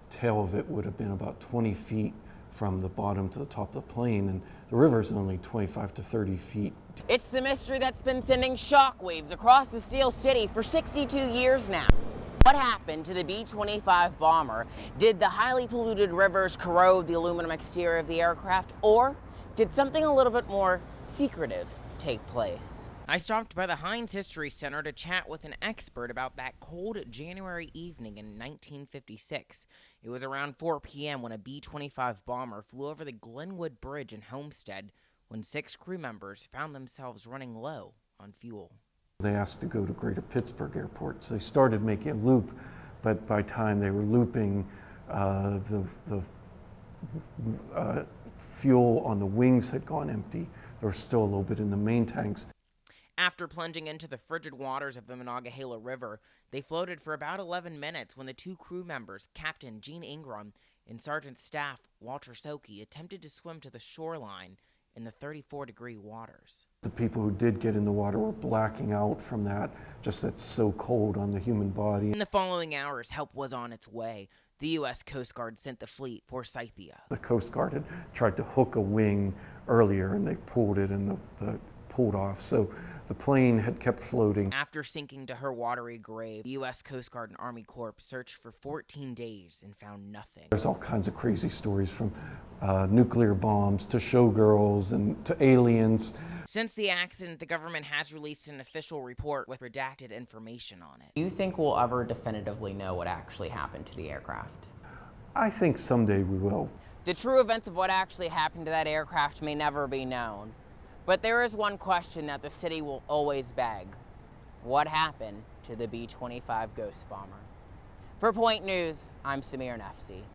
tail of it would have been about 20 feet from the bottom to the top of the plane, and the river's only 25 to 30 feet. It's the mystery that's been sending shockwaves across the Steel City for 62 years now. What happened to the B-25 bomber? Did the highly polluted rivers corrode the aluminum exterior of the aircraft, or did something a little bit more secretive take place? I stopped by the Heinz History Center to chat with an expert about that cold January evening in 1956. It was around 4 p.m. when a B-25 bomber flew over the Glenwood Bridge in Homestead when 6 crew members found themselves running low on fuel. They asked to go to Greater Pittsburgh Airport, so they started making a loop, but by the time they were looping, the fuel on the wings had gone empty. There was still a little bit in the main tanks. After plunging into the frigid waters of the Monongahela River, they floated for about 11 minutes when the 2 crew members, Captain Gene Ingram and Sergeant Staff Walter Soki, attempted to swim to the shoreline in the 34-degree waters. The people who did get in the water were blacking out from that, just that's so cold on the human body. In the following hours, help was on its way. The U.S. Coast Guard sent the fleet Forsythia. The Coast Guard had tried to hook a wing earlier, and they pulled it, and the pulled off, so the plane had kept floating. After sinking to her watery grave, the U.S. Coast Guard and Army Corps searched for 14 days and found nothing. There's all kinds of crazy stories, from nuclear bombs to showgirls and to aliens. Since the accident, the government has released an official report with redacted information on it. Do you think we'll ever definitively know what actually happened to the aircraft? I think someday we will. The true events of what actually happened to that aircraft may never be known. But there is one question that the city will always beg. What happened to the B-25 ghost bomber? For Point News, I'm Samiar Nefzi.